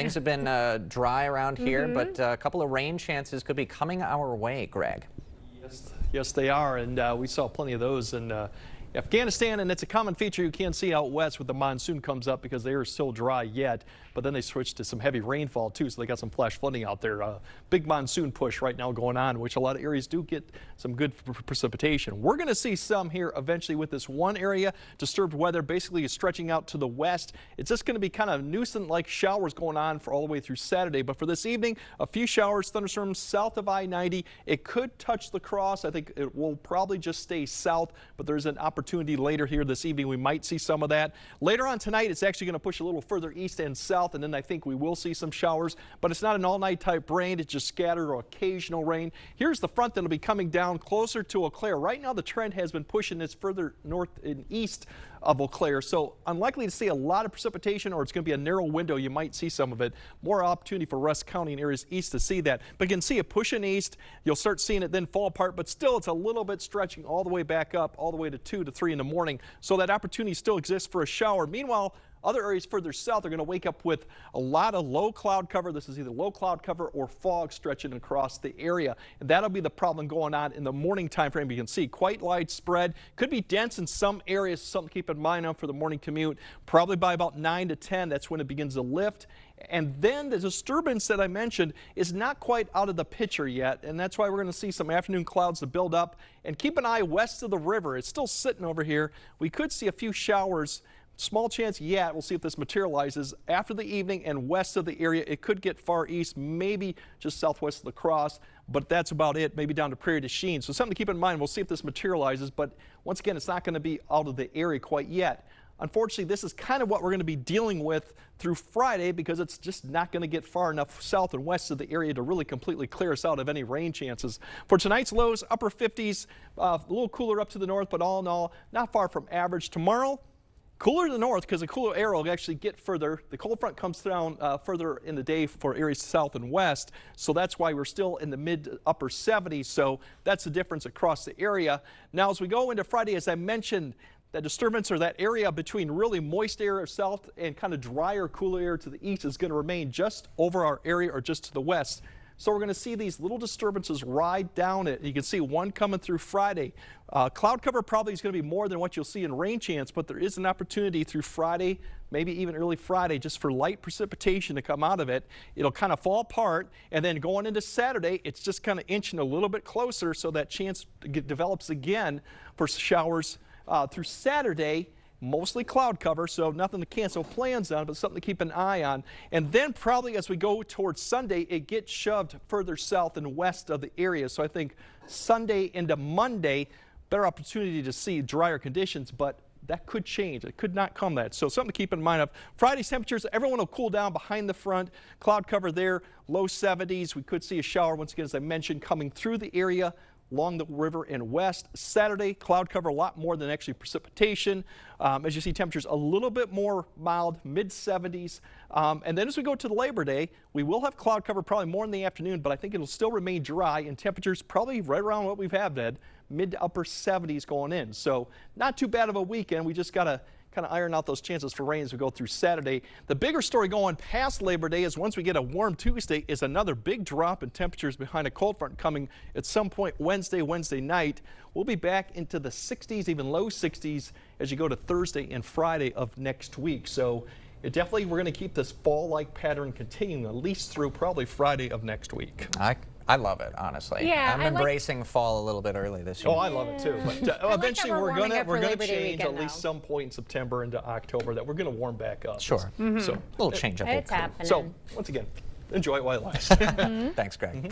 Things have been dry around here, but a couple of rain chances could be coming our way, Greg. Yes, they are, and we saw plenty of those in Afghanistan, and it's a common feature you can see out west when the monsoon comes up because they are still dry yet, but then they switched to some heavy rainfall too, so they got some flash flooding out there. Big monsoon push right now going on, which a lot of areas do get some good precipitation. We're going to see some here eventually with this one area. Disturbed weather basically is stretching out to the west. It's just going to be kind of nuisance-like showers going on for all the way through Saturday, but for this evening, a few showers, thunderstorms south of I-90. It could touch the cross. I think it will probably just stay south, but there's an opportunity later here this evening. We might see some of that. Later on tonight, it's actually going to push a little further east and south, and then I think we will see some showers, but it's not an all-night type rain. It's just scattered or occasional rain. Here's the front that will be coming down closer to Eau Claire. Right now, the trend has been pushing this further north and east of Eau Claire, so unlikely to see a lot of precipitation, or it's going to be a narrow window. You might see some of it. More opportunity for Rusk County and areas east to see that, but you can see it pushing east. You'll start seeing it then fall apart, but still it's a little bit stretching all the way back up, all the way to 2 to 3 in the morning, so that opportunity still exists for a shower. Meanwhile, other areas further south are going to wake up with a lot of low cloud cover. This is either low cloud cover or fog stretching across the area. And that'll be the problem going on in the morning time frame. You can see quite widespread. Could be dense in some areas, something to keep in mind on for the morning commute. Probably by about 9 to 10, that's when it begins to lift. And then the disturbance that I mentioned is not quite out of the picture yet, and that's why we're going to see some afternoon clouds to build up. And keep an eye west of the river. It's still sitting over here. We could see a few showers. Small chance yet. We'll see if this materializes after the evening, and west of the area it could get far east, maybe just southwest of the cross, but that's about it. Maybe down to Prairie du Chien. So something to keep in mind. We'll see if this materializes, but once again, it's not going to be out of the area quite yet. Unfortunately, this is kind of what we're going to be dealing with through Friday because it's just not going to get far enough south and west of the area to really completely clear us out of any rain chances. For tonight's lows, upper 50s, a little cooler up to the north, but all in all, not far from average. Tomorrow, cooler to the north because the cooler air will actually get further. The cold front comes down further in the day for areas south and west, so that's why we're still in the mid to upper 70s, so that's the difference across the area. Now as we go into Friday, as I mentioned, that disturbance or that area between really moist air south and kind of drier, cooler air to the east is going to remain just over our area or just to the west. So we're going to see these little disturbances ride down it. You can see one coming through Friday. Cloud cover probably is going to be more than what you'll see in rain chance, but there is an opportunity through Friday, maybe even early Friday, just for light precipitation to come out of it. It'll kind of fall apart, and then going into Saturday, it's just kind of inching a little bit closer, so that chance develops again for showers through Saturday. Mostly cloud cover, so nothing to cancel plans on, but something to keep an eye on. And then probably as we go towards Sunday, it gets shoved further south and west of the area. So I think Sunday into Monday, better opportunity to see drier conditions, but that could change. It could not come that. So something to keep in mind of. Friday's temperatures, everyone will cool down behind the front. Cloud cover there, low 70s. We could see a shower once again, as I mentioned, coming through the area along the river and west. Saturday, cloud cover a lot more than actually precipitation. As you see, temperatures a little bit more mild, mid 70s. And then as we go to the Labor Day, we will have cloud cover probably more in the afternoon, but I think it'll still remain dry, and temperatures probably right around what we've had, mid to upper 70s going in. So not too bad of a weekend. We just got to kind of iron out those chances for rain as we go through Saturday. The bigger story going past Labor Day is once we get a warm Tuesday is another big drop in temperatures behind a cold front coming at some point Wednesday night. We'll be back into the 60s, even low 60s as you go to Thursday and Friday of next week. So we're going to keep this fall-like pattern continuing at least through probably Friday of next week. I love it, honestly. Yeah, I'm embracing fall a little bit early this year. Oh, I love it too. But eventually we're we're gonna Labor Day change weekend, at least though. some point in September into October that we're gonna warm back up. Sure. So A little change up. It's happening. so once again, enjoy it while it lasts. Thanks, Greg.